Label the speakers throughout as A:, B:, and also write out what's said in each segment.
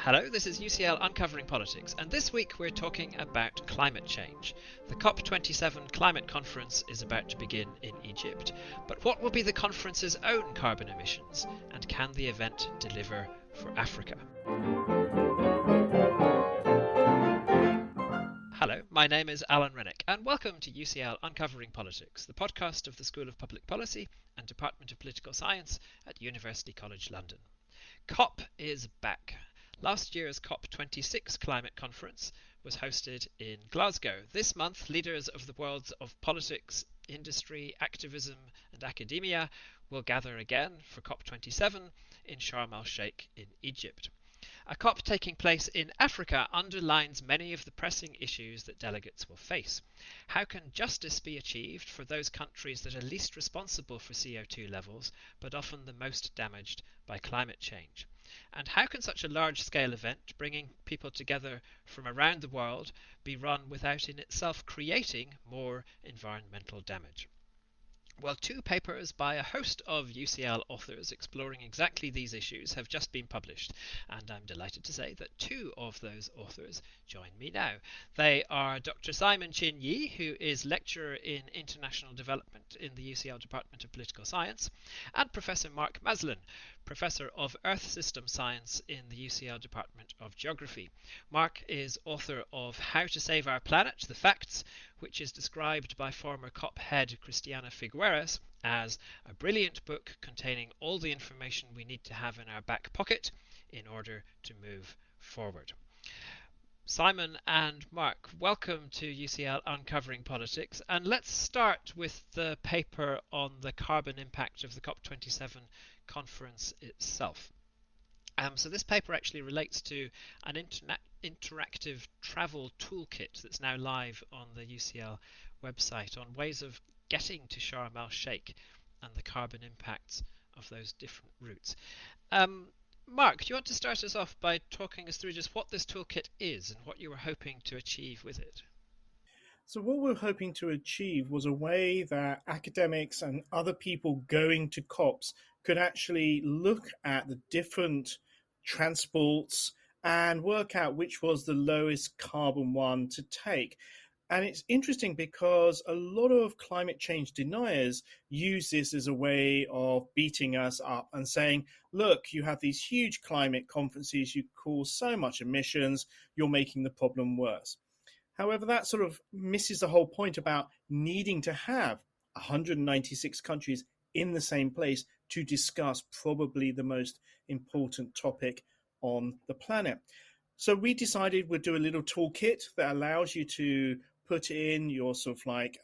A: Hello, this is UCL Uncovering Politics, and this week we're talking about climate change. The COP27 climate conference is about to begin in Egypt, but what will be the conference's own carbon emissions, and can the event deliver for Africa? Hello, my name is Alan Rennick, and welcome to UCL Uncovering Politics, the podcast of the School of Public Policy and Department of Political Science at University College London. COP is back. Last year's COP26 climate conference was hosted in Glasgow. This month, leaders of the worlds of politics, industry, activism and academia will gather again for COP27 in Sharm El-Sheikh in Egypt. A COP taking place in Africa underlines many of the pressing issues that delegates will face. How can justice be achieved for those countries that are least responsible for CO2 levels, but often the most damaged by climate change? And how can such a large-scale event, bringing people together from around the world, be run without in itself creating more environmental damage? Well, two papers by a host of UCL authors exploring exactly these issues have just been published, and I'm delighted to say that two of those authors join me now. They are Dr. Simon Chin Yi, who is lecturer in international development in the UCL Department of Political Science, and Professor Mark Maslin, Professor of Earth System Science in the UCL Department of Geography. Mark is author of How to Save Our Planet, The Facts, which is described by former COP head Christiana Figueres as a brilliant book containing all the information we need to have in our back pocket in order to move forward. Simon and Mark, welcome to UCL Uncovering Politics, and let's start with the paper on the carbon impact of the COP27 conference itself. So this paper actually relates to an interactive travel toolkit that's now live on the UCL website on ways of getting to Sharm El-Sheikh and the carbon impacts of those different routes. Mark, do you want to start us off by talking us through just what this toolkit is and what you were hoping to achieve with it?
B: So what we're hoping to achieve was a way that academics and other people going to COPs could actually look at the different transports and work out which was the lowest carbon one to take. And it's interesting because a lot of climate change deniers use this as a way of beating us up and saying, look, you have these huge climate conferences, you cause so much emissions, you're making the problem worse. However, that sort of misses the whole point about needing to have 196 countries in the same place to discuss probably the most important topic on the planet. So we decided we'd do a little toolkit that allows you to put in your sort of like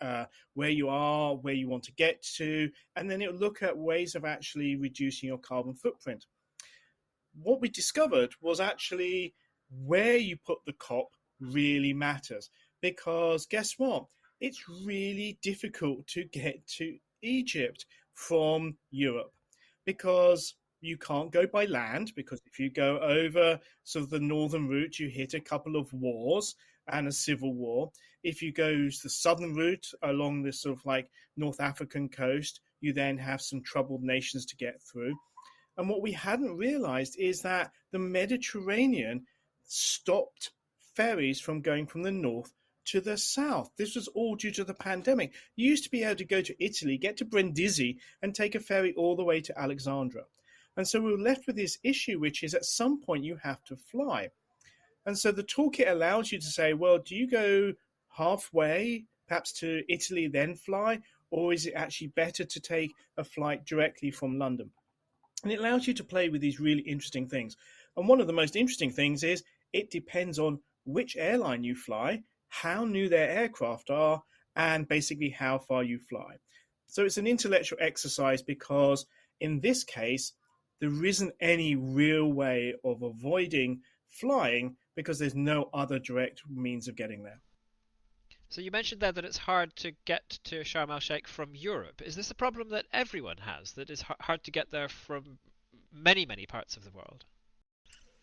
B: where you are, where you want to get to, and then it'll look at ways of actually reducing your carbon footprint. What we discovered was actually where you put the COP really matters, because guess what? It's really difficult to get to Egypt from Europe because you can't go by land, because if you go over sort of the northern route, you hit a couple of wars and a civil war. If you go the southern route along this sort of like North African coast, you then have some troubled nations to get through. And what we hadn't realized is that the Mediterranean stopped ferries from going from the north to the south. This was all due to the pandemic. You used to be able to go to Italy, get to Brindisi, and take a ferry all the way to Alexandria. And so we were left with this issue, which is at some point you have to fly. And so the toolkit allows you to say, well, do you go halfway, perhaps to Italy, then fly? Or is it actually better to take a flight directly from London? And it allows you to play with these really interesting things. And one of the most interesting things is it depends on which airline you fly, how new their aircraft are, and basically how far you fly. So it's an intellectual exercise because in this case, there isn't any real way of avoiding flying because there's no other direct means of getting there.
A: So you mentioned there that it's hard to get to Sharm El-Sheikh from Europe. Is this a problem that everyone has, that it's hard to get there from many, many parts of the world?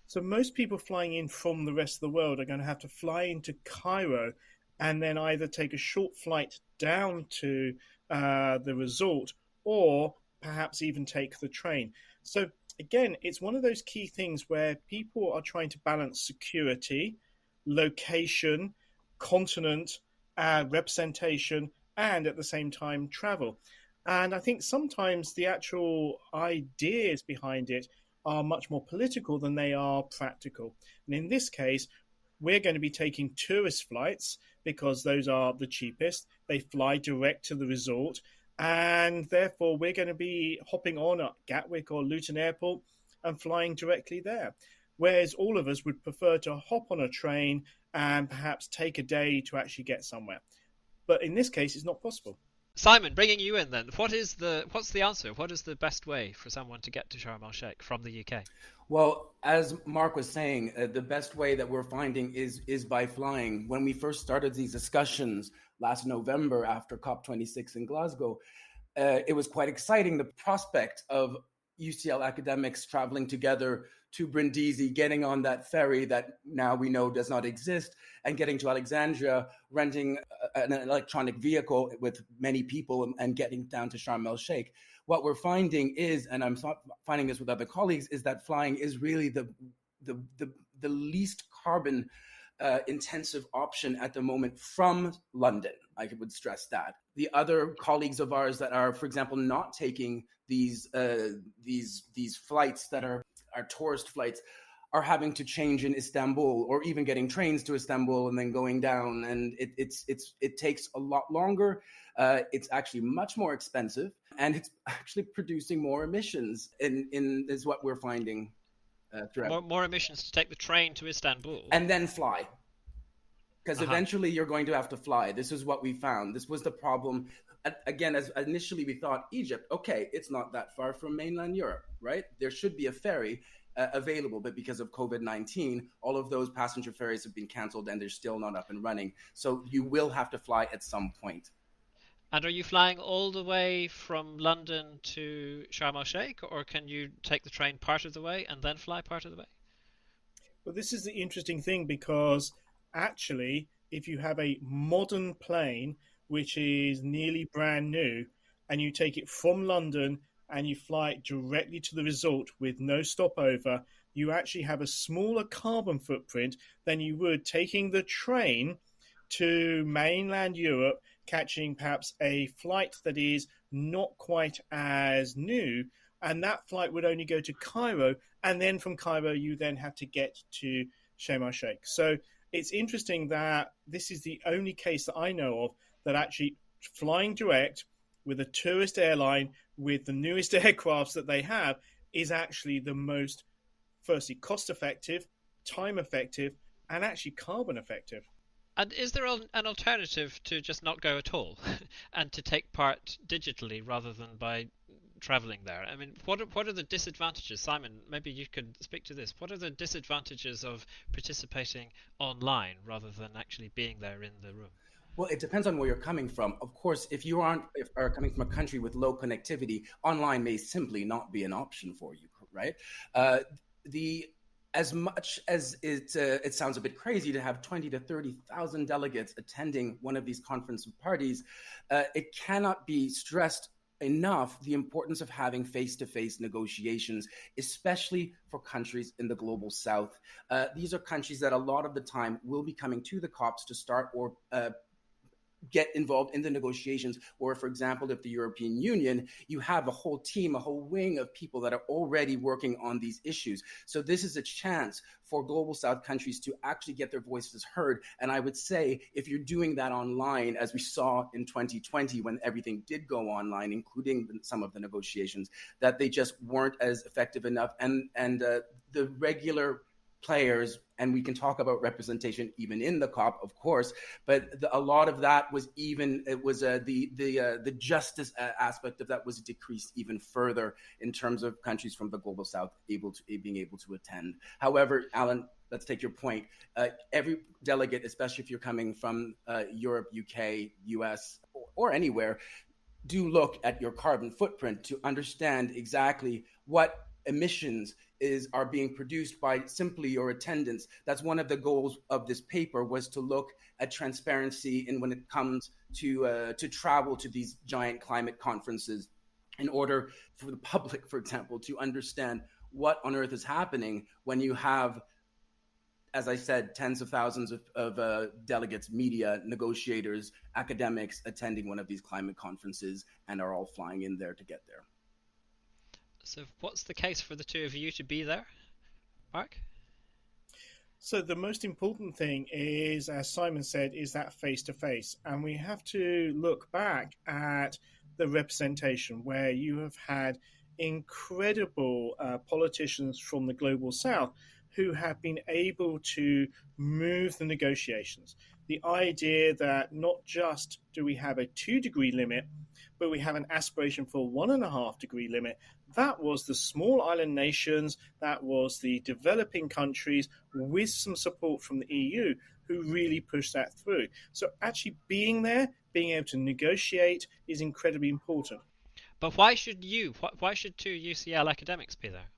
B: So most people flying in from the rest of the world are going to have to fly into Cairo and then either take a short flight down to the resort or perhaps even take the train. So again, it's one of those key things where people are trying to balance security, location, continent, representation, and at the same time travel. And I think sometimes the actual ideas behind it are much more political than they are practical. And in this case, we're going to be taking tourist flights because those are the cheapest. They fly direct to the resort, and therefore we're going to be hopping on at Gatwick or Luton Airport and flying directly there. Whereas all of us would prefer to hop on a train and perhaps take a day to actually get somewhere. But in this case, it's not possible.
A: Simon, bringing you in then, what's the answer? What is the best way for someone to get to Sharm El-Sheikh from the UK?
C: Well, as Mark was saying, the best way that we're finding is by flying. When we first started these discussions last November after COP26 in Glasgow, it was quite exciting, the prospect of UCL academics traveling together to Brindisi, getting on that ferry that now we know does not exist, and getting to Alexandria, renting an electronic vehicle with many people and getting down to Sharm el-Sheikh. What we're finding is, and I'm finding this with other colleagues, is that flying is really the least carbon intensive option at the moment from London. I would stress that. The other colleagues of ours that are, for example, not taking these flights that are tourist flights are having to change in Istanbul, or even getting trains to Istanbul and then going down, and it takes a lot longer. It's actually much more expensive, and it's actually producing more emissions. In is what we're finding throughout.
A: More emissions to take the train to Istanbul
C: and then fly. Because eventually you're going to have to fly. This is what we found. This was the problem. Again, as initially we thought, Egypt, okay, it's not that far from mainland Europe, right? There should be a ferry available, but because of COVID-19, all of those passenger ferries have been canceled and they're still not up and running. So you will have to fly at some point.
A: And are you flying all the way from London to Sharm el-Sheikh, or can you take the train part of the way and then fly part of the way?
B: Well, this is the interesting thing, because actually, if you have a modern plane which is nearly brand new and you take it from London and you fly it directly to the resort with no stopover, you actually have a smaller carbon footprint than you would taking the train to mainland Europe, catching perhaps a flight that is not quite as new. And that flight would only go to Cairo, and then from Cairo you then have to get to Sharm el-Sheikh. So it's interesting that this is the only case that I know of that actually flying direct with a tourist airline with the newest aircrafts that they have is actually the most, firstly, cost effective, time effective, and actually carbon effective.
A: And is there an alternative to just not go at all and to take part digitally rather than by traveling there? I mean, what are the disadvantages? Simon, maybe you could speak to this. What are the disadvantages of participating online rather than actually being there in the room?
C: Well, it depends on where you're coming from. Of course, if you are coming from a country with low connectivity, online may simply not be an option for you, right? As much as it sounds a bit crazy to have 20 to 30,000 delegates attending one of these conference parties, it cannot be stressed enough the importance of having face-to-face negotiations, especially for countries in the global south. These are countries that a lot of the time will be coming to the COPs to start or get involved in the negotiations. Or, for example, if the European Union, you have a whole team, a whole wing of people that are already working on these issues. So this is a chance for global South countries to actually get their voices heard. And I would say if you're doing that online, as we saw in 2020 when everything did go online, including some of the negotiations, that they just weren't as effective enough. And the regular players, and we can talk about representation even in the COP, of course, but a lot of that was the justice aspect of that was decreased even further in terms of countries from the global south being able to attend. However, Alan, let's take your point. Every delegate, especially if you're coming from Europe, UK, US, or anywhere, do look at your carbon footprint to understand exactly what emissions are being produced by simply your attendance. That's one of the goals of this paper, was to look at transparency in when it comes to travel to these giant climate conferences, in order for the public, for example, to understand what on earth is happening when you have, as I said, tens of thousands of delegates, media, negotiators, academics attending one of these climate conferences and are all flying in there to get there.
A: So what's the case for the two of you to be there, Mark?
B: So the most important thing is, as Simon said, is that face-to-face. And we have to look back at the representation where you have had incredible politicians from the global south who have been able to move the negotiations. The idea that not just do we have a 2-degree limit, but we have an aspiration for 1.5-degree limit. That was the small island nations, that was the developing countries with some support from the EU who really pushed that through. So actually being there, being able to negotiate is incredibly important.
A: But why should two UCL academics be there?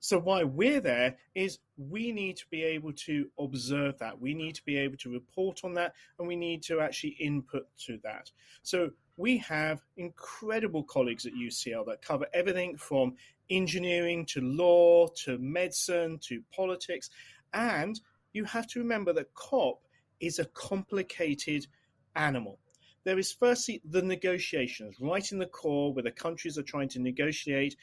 B: So why we're there is we need to be able to observe that. We need to be able to report on that, and we need to actually input to that. So we have incredible colleagues at UCL that cover everything from engineering to law to medicine to politics. And you have to remember that COP is a complicated animal. There is firstly the negotiations right in the core where the countries are trying to negotiate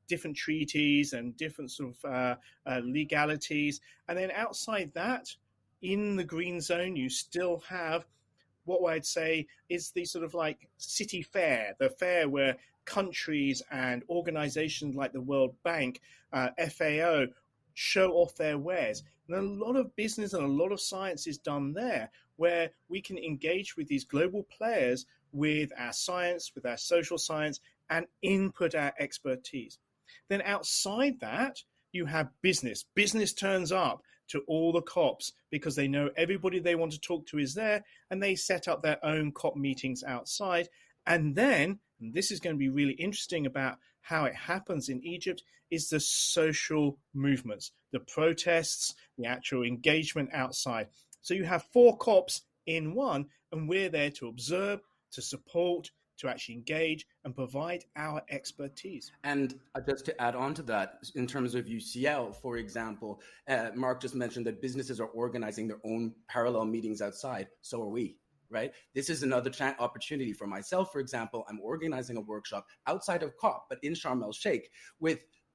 B: different treaties and different sort of legalities. And then outside that, in the green zone, you still have what I'd say is the sort of like city fair, the fair where countries and organizations like the World Bank, FAO, show off their wares. And a lot of business and a lot of science is done there, where we can engage with these global players with our science, with our social science, and input our expertise. Then outside that, you have business. Business turns up to all the COPs because they know everybody they want to talk to is there, and they set up their own COP meetings outside. And then, and this is going to be really interesting about how it happens in Egypt, is the social movements, the protests, the actual engagement outside. So you have 4 COPs in one, and we're there to observe, to support, to actually engage and provide our expertise.
C: And just to add on to that, in terms of UCL, for example, Mark just mentioned that businesses are organizing their own parallel meetings outside. So are we, right? This is another opportunity for myself, for example. I'm organizing a workshop outside of COP, but in Sharm El-Sheikh,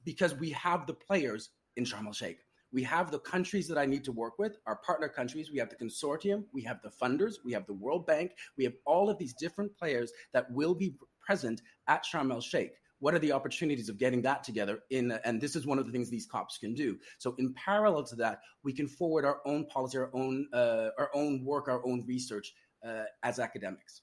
C: because we have the players in Sharm El-Sheikh. We have the countries that I need to work with, our partner countries. We have the consortium, we have the funders, we have the World Bank, we have all of these different players that will be present at Sharm El-Sheikh. What are the opportunities of getting that together? And this is one of the things these COPs can do. So in parallel to that, we can forward our own policy, our own work, our own research as academics.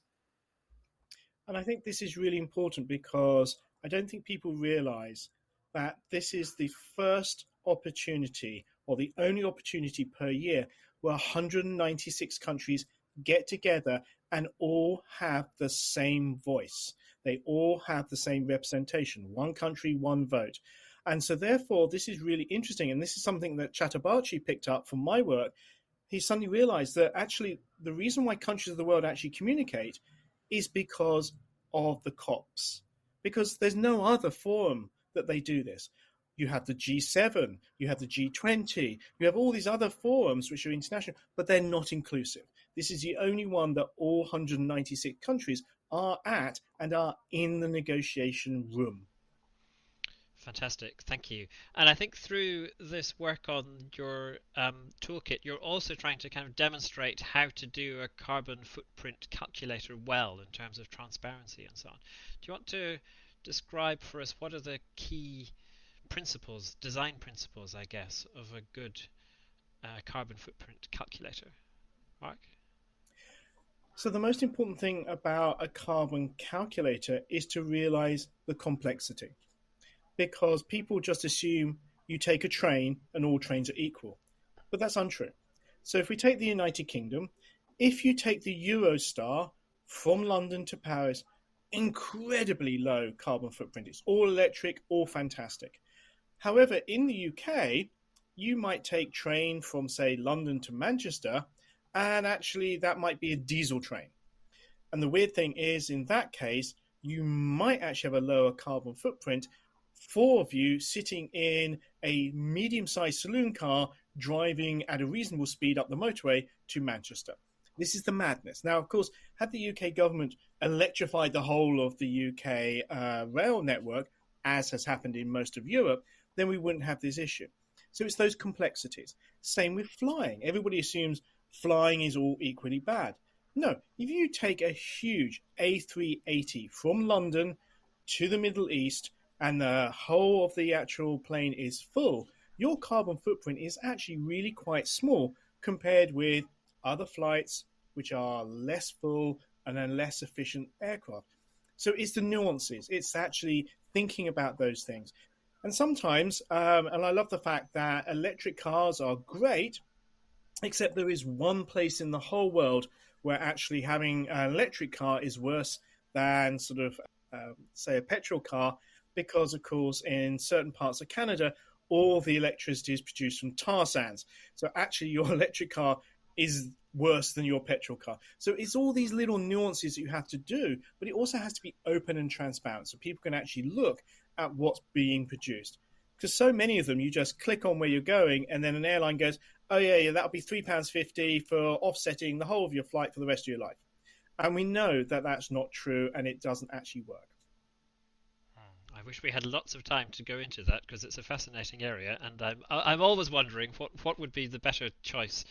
B: And I think this is really important because I don't think people realize that this is the first opportunity or the only opportunity per year where 196 countries get together and all have the same voice. They all have the same representation, one country, one vote. And so therefore, this is really interesting. And this is something that Chattopadhyay picked up from my work. He suddenly realized that actually the reason why countries of the world actually communicate is because of the COPs, because there's no other forum that they do this. You have the G7, you have the G20, you have all these other forums which are international, but they're not inclusive. This is the only one that all 196 countries are at and are in the negotiation room.
A: Fantastic, thank you. And I think through this work on your toolkit, you're also trying to kind of demonstrate how to do a carbon footprint calculator well in terms of transparency and so on. Do you want to describe for us what are the key principles, design principles, I guess, of a good carbon footprint calculator? Mark?
B: So the most important thing about a carbon calculator is to realize the complexity, because people just assume you take a train and all trains are equal, but that's untrue. So if we take the United Kingdom, if you take the Eurostar from London to Paris, incredibly low carbon footprint. It's all electric, all fantastic. However, in the UK, you might take train from, say, London to Manchester, and actually that might be a diesel train. And the weird thing is, in that case, you might actually have a lower carbon footprint, four of you sitting in a medium-sized saloon car driving at a reasonable speed up the motorway to Manchester. This is the madness. Now, of course, had the UK government electrified the whole of the UK rail network, as has happened in most of Europe, then we wouldn't have this issue. So it's those complexities. Same with flying. Everybody assumes flying is all equally bad. No, if you take a huge A380 from London to the Middle East and the whole of the actual plane is full, your carbon footprint is actually really quite small compared with other flights which are less full and a less efficient aircraft. So it's the nuances. It's actually thinking about those things. And sometimes, and I love the fact that electric cars are great, except there is one place in the whole world where actually having an electric car is worse than sort of, say, a petrol car, because, of course, in certain parts of Canada, all the electricity is produced from tar sands. So actually your electric car is worse than your petrol car. So it's all these little nuances that you have to do, but it also has to be open and transparent so people can actually look at what's being produced. Because so many of them, you just click on where you're going and then an airline goes, oh yeah, that'll be £3.50 for offsetting the whole of your flight for the rest of your life. And we know that that's not true and it doesn't actually work.
A: I wish we had lots of time to go into that because it's a fascinating area, and I'm always wondering what would be the better choice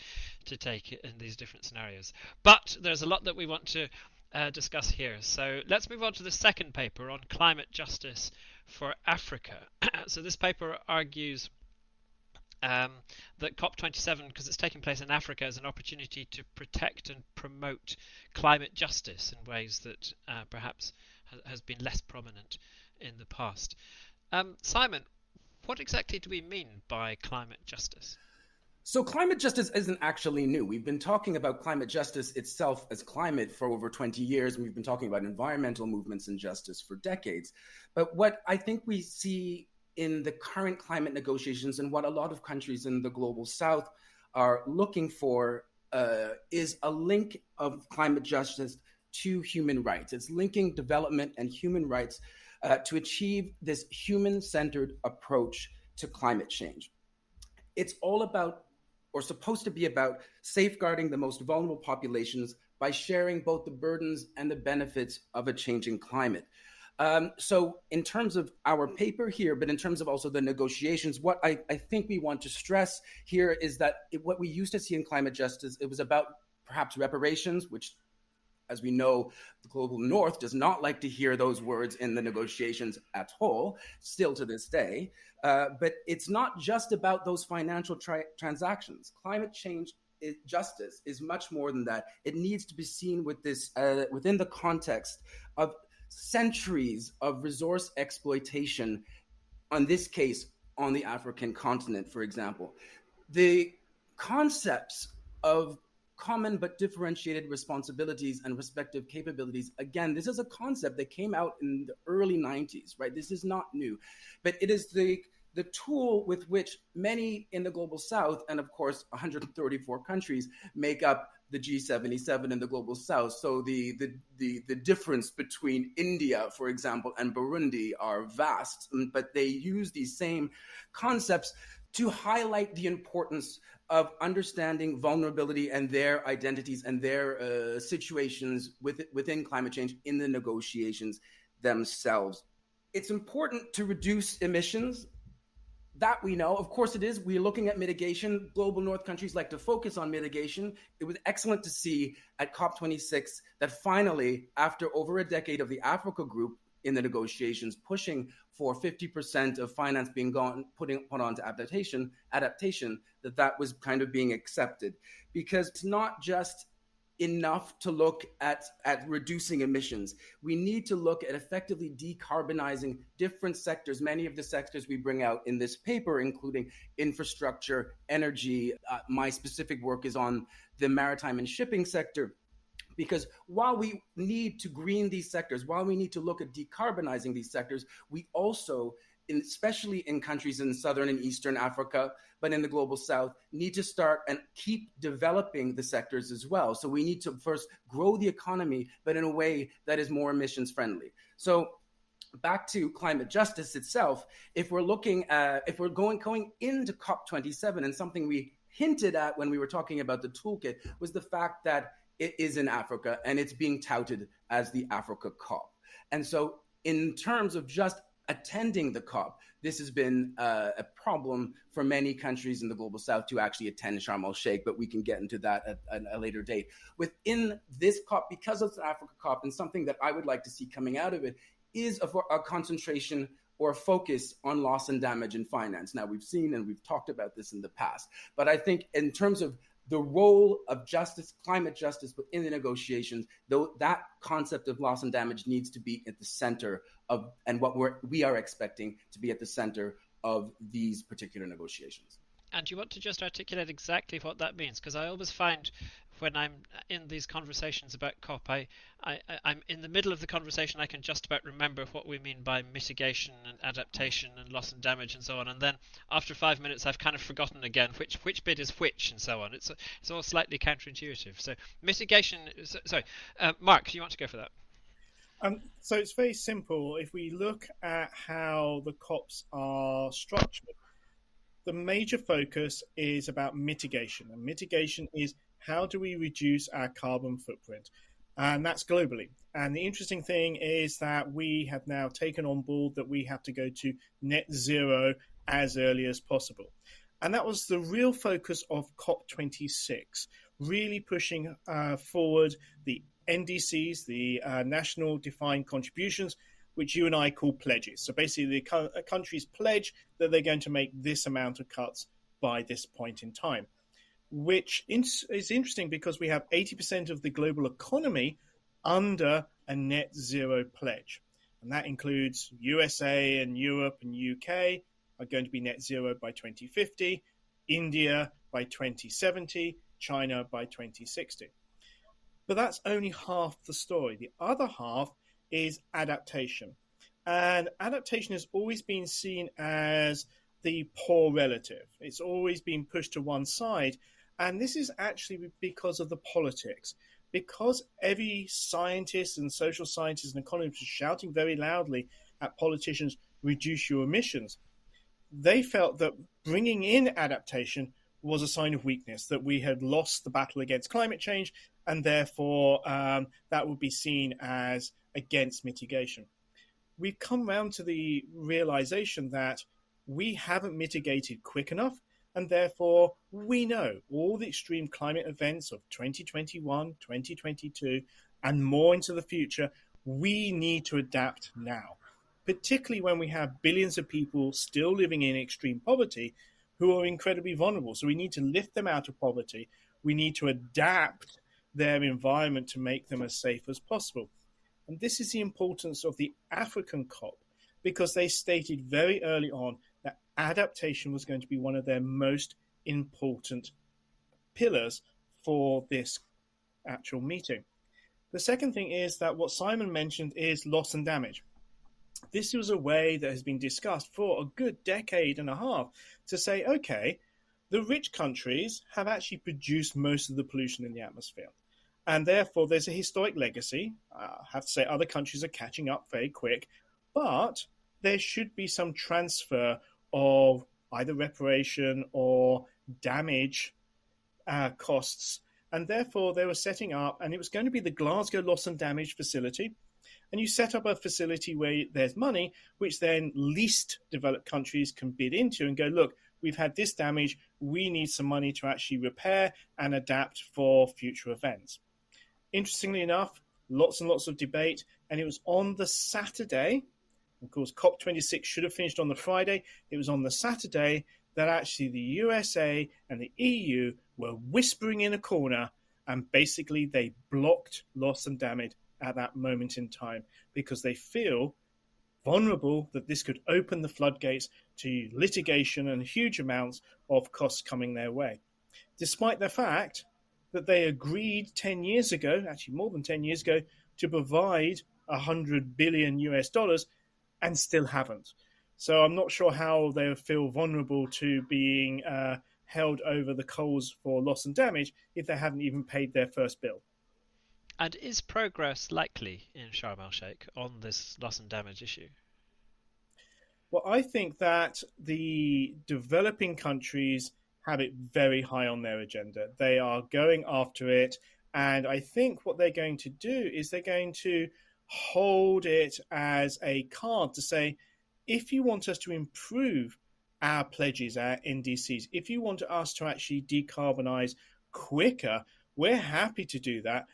A: to take in these different scenarios. But there's a lot that we want to discuss here. So let's move on to the second paper on climate justice for Africa. So this paper argues that COP27, because it's taking place in Africa, is an opportunity to protect and promote climate justice in ways that perhaps has been less prominent in the past. Simon, what exactly do we mean by climate justice?
C: So climate justice isn't actually new. We've been talking about climate justice itself as climate for over 20 years, and we've been talking about environmental movements and justice for decades. But what I think we see in the current climate negotiations and what a lot of countries in the global south are looking for is a link of climate justice to human rights. It's linking development and human rights to achieve this human-centered approach to climate change. It's all about, or supposed to be about, safeguarding the most vulnerable populations by sharing both the burdens and the benefits of a changing climate. So in terms of our paper here, but in terms of also the negotiations, what I think we want to stress here is that what we used to see in climate justice, it was about perhaps reparations, which, as we know, the global north does not like to hear those words in the negotiations at all, still to this day. But it's not just about those financial transactions. Climate change justice is much more than that. It needs to be seen with this within the context of centuries of resource exploitation, on this case, on the African continent, for example. The concepts of common but differentiated responsibilities and respective capabilities. Again, this is a concept that came out in the early 90s, right? This is not new, but it is the tool with which many in the global south, and of course 134 countries, make up the G77 in the global south. So the difference between India, for example, and Burundi are vast, but they use these same concepts to highlight the importance of understanding vulnerability and their identities and their situations within climate change in the negotiations themselves. It's important to reduce emissions. That we know. Of course it is. We're looking at mitigation. Global North countries like to focus on mitigation. It was excellent to see at COP26 that finally, after over a decade of the Africa group in the negotiations pushing for 50% of finance being put onto adaptation, that was kind of being accepted. Because it's not just enough to look at reducing emissions. We need to look at effectively decarbonizing different sectors, many of the sectors we bring out in this paper, including infrastructure, energy. My specific work is on the maritime and shipping sector. Because while we need to green these sectors, while we need to look at decarbonizing these sectors, we also, especially in countries in Southern and Eastern Africa, but in the global south, need to start and keep developing the sectors as well. So we need to first grow the economy, but in a way that is more emissions friendly. So back to climate justice itself, if we're going into COP27, and something we hinted at when we were talking about the toolkit was the fact that it is in Africa and it's being touted as the Africa COP. And so in terms of just attending the COP, this has been a problem for many countries in the global south to actually attend Sharm El-Sheikh, but we can get into that at a later date. Within this COP, because of the Africa COP, and something that I would like to see coming out of it is a concentration or a focus on loss and damage in finance. Now, we've seen and we've talked about this in the past, but I think in terms of the role of justice, climate justice within the negotiations, though, that concept of loss and damage needs to be at the center of, and what we are expecting to be at the center of these particular negotiations.
A: And do you want to just articulate exactly what that means? Because I always find when I'm in these conversations about COP, I'm in the middle of the conversation, I can just about remember what we mean by mitigation and adaptation and loss and damage and so on. And then after 5 minutes, I've kind of forgotten again which bit is which and so on. It's all slightly counterintuitive. So mitigation, sorry, Mark, do you want to go for that?
B: So it's very simple. If we look at how the COPs are structured, the major focus is about mitigation. And mitigation is how do we reduce our carbon footprint? And that's globally. And the interesting thing is that we have now taken on board that we have to go to net zero as early as possible. And that was the real focus of COP26, really pushing forward the NDCs, the National Defined Contributions, which you and I call pledges. So basically the countries pledge that they're going to make this amount of cuts by this point in time, which is interesting because we have 80% of the global economy under a net zero pledge. And that includes USA and Europe and UK are going to be net zero by 2050, India by 2070, China by 2060. But that's only half the story. The other half is adaptation. And adaptation has always been seen as the poor relative. It's always been pushed to one side. And this is actually because of the politics. Because every scientist and social scientist and economist is shouting very loudly at politicians, reduce your emissions, they felt that bringing in adaptation was a sign of weakness, that we had lost the battle against climate change, and therefore that would be seen as against mitigation. We've come round to the realization that we haven't mitigated quick enough, and therefore we know all the extreme climate events of 2021, 2022, and more into the future, we need to adapt now, particularly when we have billions of people still living in extreme poverty who are incredibly vulnerable. So we need to lift them out of poverty. We need to adapt their environment to make them as safe as possible. And this is the importance of the African COP, because they stated very early on that adaptation was going to be one of their most important pillars for this actual meeting. The second thing is that what Simon mentioned is loss and damage. This was a way that has been discussed for a good decade and a half to say, okay, the rich countries have actually produced most of the pollution in the atmosphere. And therefore, there's a historic legacy. I have to say other countries are catching up very quick, but there should be some transfer of either reparation or damage costs. And therefore, they were setting up, and it was going to be the Glasgow Loss and Damage Facility. And you set up a facility where there's money, which then least developed countries can bid into and go, look, we've had this damage. We need some money to actually repair and adapt for future events. Interestingly enough, lots and lots of debate. And it was on the Saturday, of course, COP26 should have finished on the Friday. It was on the Saturday that actually the USA and the EU were whispering in a corner, and basically they blocked loss and damage at that moment in time because they feel vulnerable that this could open the floodgates to litigation and huge amounts of costs coming their way. Despite the fact that they agreed 10 years ago, actually more than 10 years ago, to provide $100 billion and still haven't. So I'm not sure how they feel vulnerable to being held over the coals for loss and damage if they haven't even paid their first bill.
A: And is progress likely in Sharm El-Sheikh on this loss and damage issue?
B: Well, I think that the developing countries have it very high on their agenda. They are going after it. And I think what they're going to do is they're going to hold it as a card to say, if you want us to improve our pledges, our NDCs, if you want us to actually decarbonize quicker, we're happy to do that,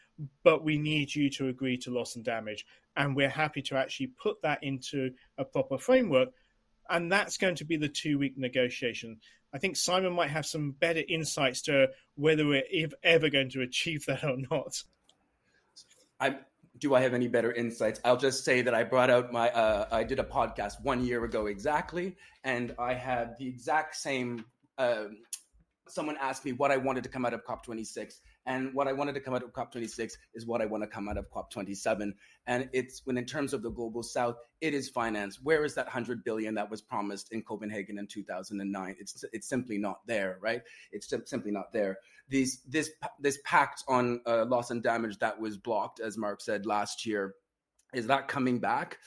B: but we need you to agree to loss and damage. And we're happy to actually put that into a proper framework, and that's going to be the 2-week negotiation. I think Simon might have some better insights to whether we're ever going to achieve that or not.
C: Do I have any better insights? I'll just say that I brought out I did a podcast 1 year ago exactly, and I had the exact same. Someone asked me what I wanted to come out of COP26, and what I wanted to come out of COP26 is what I want to come out of COP27. And it's when, in terms of the global South, it is finance. Where is that 100 billion that was promised in Copenhagen in 2009? It's simply not there, right? It's simply not there. This pact on loss and damage that was blocked, as Mark said last year, is that coming back?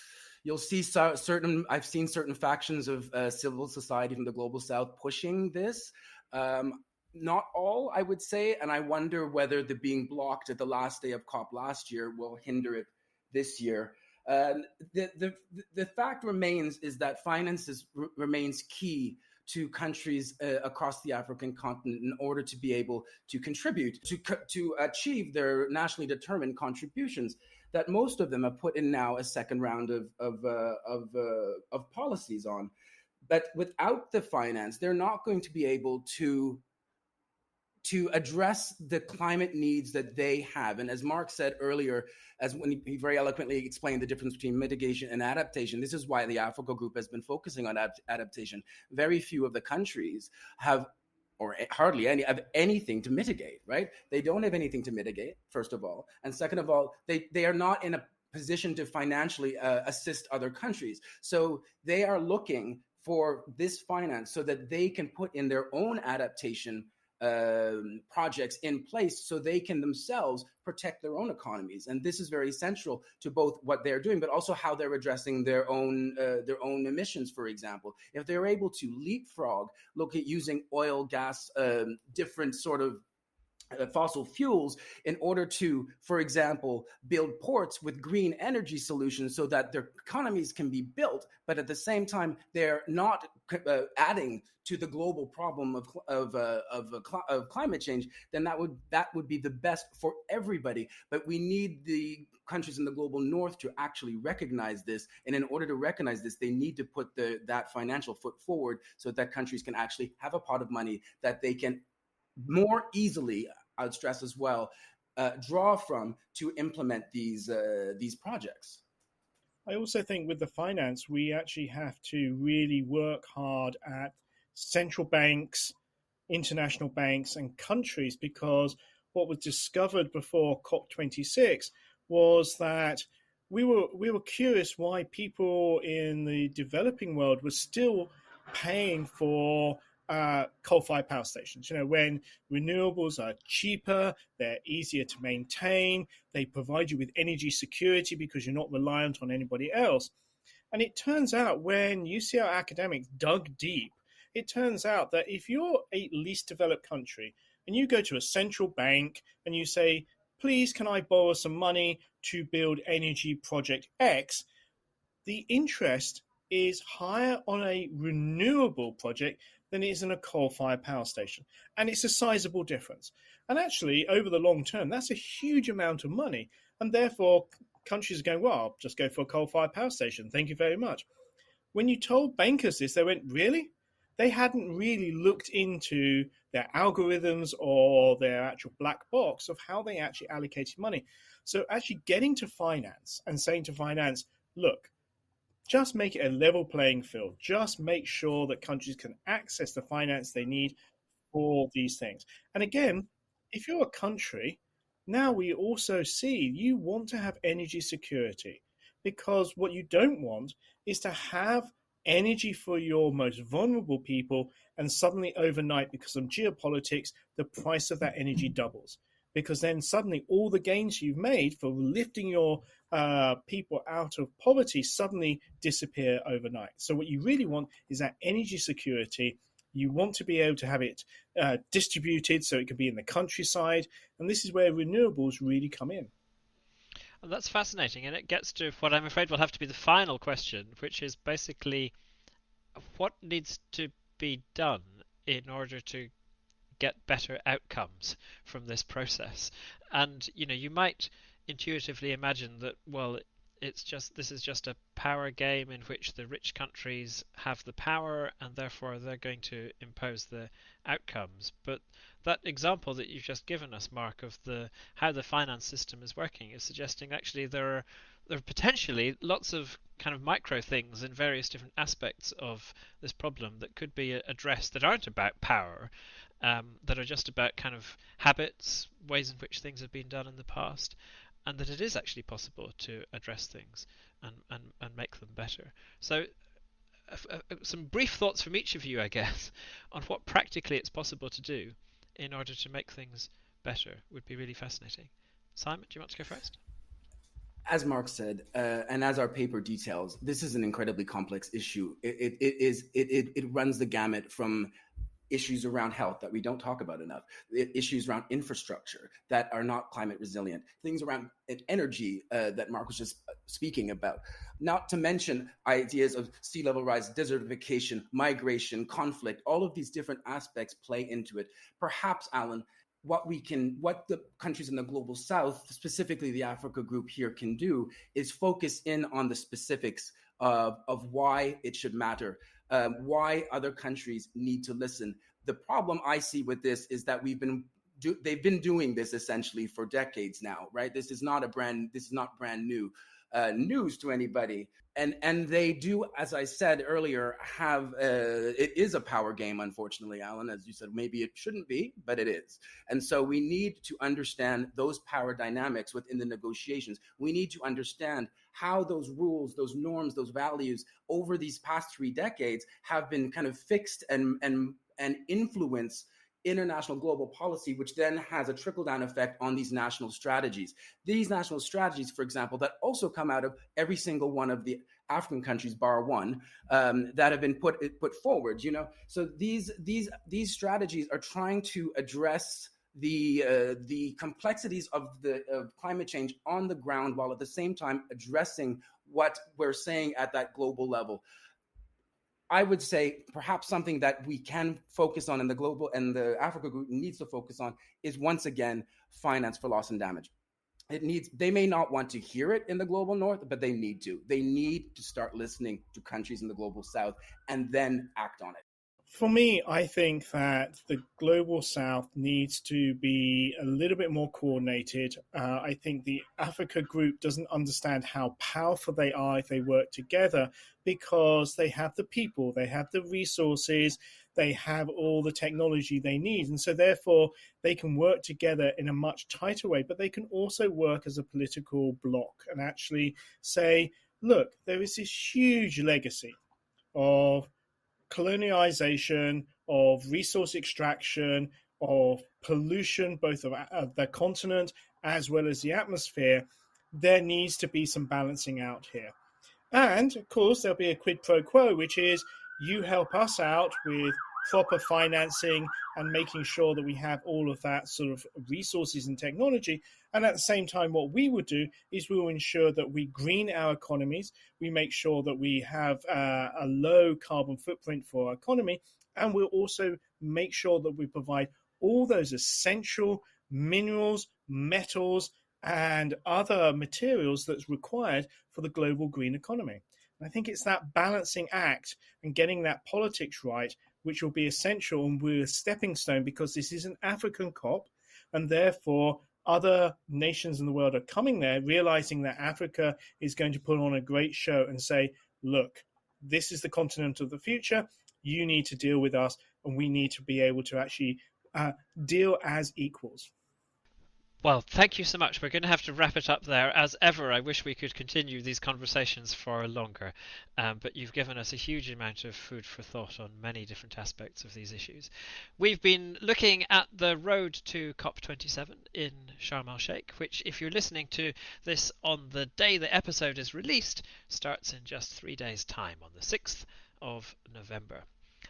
C: You'll see I've seen certain factions of civil society from the global South pushing this. Not all, I would say, and I wonder whether the being blocked at the last day of COP last year will hinder it this year. The fact remains is that finance remains key to countries across the African continent in order to be able to contribute to achieve their nationally determined contributions. That most of them have put in now a second round of policies on. But without the finance, they're not going to be able to address the climate needs that they have. And as Mark said earlier, as when he very eloquently explained the difference between mitigation and adaptation, this is why the Africa Group has been focusing on adaptation. Very few of the countries have, or hardly any, have anything to mitigate, right? They don't have anything to mitigate, first of all. And second of all, they are not in a position to financially assist other countries. So they are looking for this finance so that they can put in their own adaptation projects in place so they can themselves protect their own economies. And this is very central to both what they're doing, but also how they're addressing their own emissions, for example. If they're able to leapfrog, look at using oil, gas, different sort of fossil fuels in order to, for example, build ports with green energy solutions so that their economies can be built, but at the same time, they're not adding to the global problem of climate change, then that would be the best for everybody. But we need the countries in the global north to actually recognize this. And in order to recognize this, they need to put that financial foot forward so that countries can actually have a pot of money that they can more easily, I'd stress as well, draw from to implement these projects.
B: I also think with the finance, we actually have to really work hard at central banks, international banks, and countries, because what was discovered before COP26 was that we were curious why people in the developing world were still paying for coal-fired power stations. When renewables are cheaper, they're easier to maintain, they provide you with energy security because you're not reliant on anybody else. And it turns out when UCL academics dug deep, it turns out that if you're a least developed country and you go to a central bank and you say, please, can I borrow some money to build energy project X, the interest is higher on a renewable project than it is in a coal-fired power station. And it's a sizable difference. And actually, over the long term, that's a huge amount of money. And therefore, countries are going, well, I'll just go for a coal-fired power station. Thank you very much. When you told bankers this, they went, really? They hadn't really looked into their algorithms or their actual black box of how they actually allocated money. So actually getting to finance and saying to finance, look, just make it a level playing field. Just make sure that countries can access the finance they need for these things. And again, if you're a country, now we also see you want to have energy security, because what you don't want is to have energy for your most vulnerable people and suddenly overnight, because of geopolitics, the price of that energy doubles. because then suddenly all the gains you've made for lifting your people out of poverty suddenly disappear overnight. So what you really want is that energy security. You want to be able to have it distributed so it could be in the countryside. And this is where renewables really come in.
A: And that's fascinating, and it gets to what I'm afraid will have to be the final question, which is basically what needs to be done in order to get better outcomes from this process. And you might intuitively imagine that, well, this is just a power game in which the rich countries have the power and therefore they're going to impose the outcomes. But that example that you've just given us, Mark, of how the finance system is working is suggesting actually there are potentially lots of kind of micro things in various different aspects of this problem that could be addressed that aren't about power, that are just about kind of habits, ways in which things have been done in the past, and that it is actually possible to address things and make them better. So some brief thoughts from each of you, I guess, on what practically it's possible to do in order to make things better would be really fascinating. Simon, do you want to go first?
C: As Mark said, and as our paper details, this is an incredibly complex issue. It runs the gamut from issues around health that we don't talk about enough, issues around infrastructure that are not climate resilient, things around energy that Mark was just speaking about, not to mention ideas of sea level rise, desertification, migration, conflict. All of these different aspects play into it. Perhaps, Alan, what the countries in the global south, specifically the Africa group here, can do is focus in on the specifics of why it should matter, why other countries need to listen. The problem I see with this is that they've been doing this essentially for decades now, right? This is not brand new news to anybody. And they do, as I said earlier, have it is a power game, unfortunately, Alan, as you said. Maybe it shouldn't be, but it is. And so we need to understand those power dynamics within the negotiations. We need to understand how those rules, those norms, those values over these past 3 decades have been kind of fixed and influence international global policy, which then has a trickle-down effect on these national strategies. These national strategies, for example, that also come out of every single one of the African countries, bar one, that have been put forward. So these strategies are trying to address the complexities of climate change on the ground, while at the same time addressing what we're saying at that global level. I would say perhaps something that we can focus on in the global and the Africa group needs to focus on is, once again, finance for loss and damage. They may not want to hear it in the global north, but they need to. They need to start listening to countries in the global south and then act on it.
B: For me, I think that the global south needs to be a little bit more coordinated. I think the Africa group doesn't understand how powerful they are if they work together, because they have the people, they have the resources, they have all the technology they need. And so therefore, they can work together in a much tighter way, but they can also work as a political bloc and actually say, look, there is this huge legacy of colonialization, of resource extraction, of pollution, both of the continent as well as the atmosphere. There needs to be some balancing out here. And of course, there'll be a quid pro quo, which is you help us out with proper financing and making sure that we have all of that sort of resources and technology. And at the same time, what we would do is we will ensure that we green our economies. We make sure that we have a low carbon footprint for our economy. And we'll also make sure that we provide all those essential minerals, metals, and other materials that's required for the global green economy. And I think it's that balancing act and getting that politics right, which will be essential, and we're a stepping stone, because this is an African COP, and therefore other nations in the world are coming there, realizing that Africa is going to put on a great show and say, look, this is the continent of the future. You need to deal with us, and we need to be able to actually deal as equals.
A: Well, thank you so much. We're going to have to wrap it up there. As ever, I wish we could continue these conversations for longer, but you've given us a huge amount of food for thought on many different aspects of these issues. We've been looking at the road to COP27 in Sharm El-Sheikh, which, if you're listening to this on the day the episode is released, starts in just 3 days' time, on the 6th of November.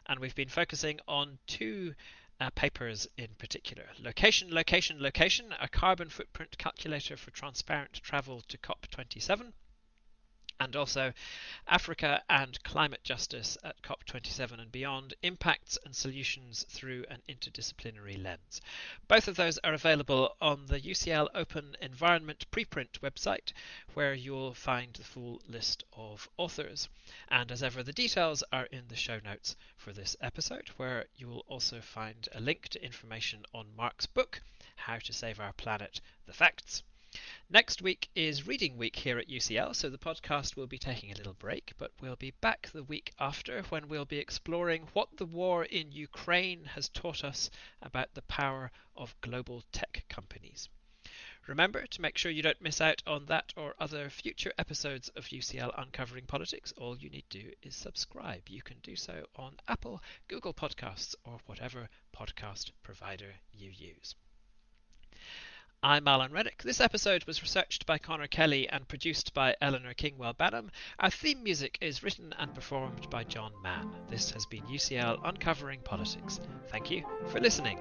A: And we've been focusing on two papers in particular. Location, Location, Location, a carbon footprint calculator for transparent travel to COP27, and also Africa and Climate Justice at COP27 and Beyond, Impacts and Solutions Through an Interdisciplinary Lens. Both of those are available on the UCL Open Environment preprint website, where you'll find the full list of authors. And as ever, the details are in the show notes for this episode, where you will also find a link to information on Mark's book, How to Save Our Planet, The Facts. Next week is Reading Week here at UCL, so the podcast will be taking a little break, but we'll be back the week after when we'll be exploring what the war in Ukraine has taught us about the power of global tech companies. Remember to make sure you don't miss out on that or other future episodes of UCL Uncovering Politics. All you need to do is subscribe. You can do so on Apple, Google Podcasts, or whatever podcast provider you use. I'm Alan Reddick. This episode was researched by Connor Kelly and produced by Eleanor Kingwell-Banham. Our theme music is written and performed by John Mann. This has been UCL Uncovering Politics. Thank you for listening.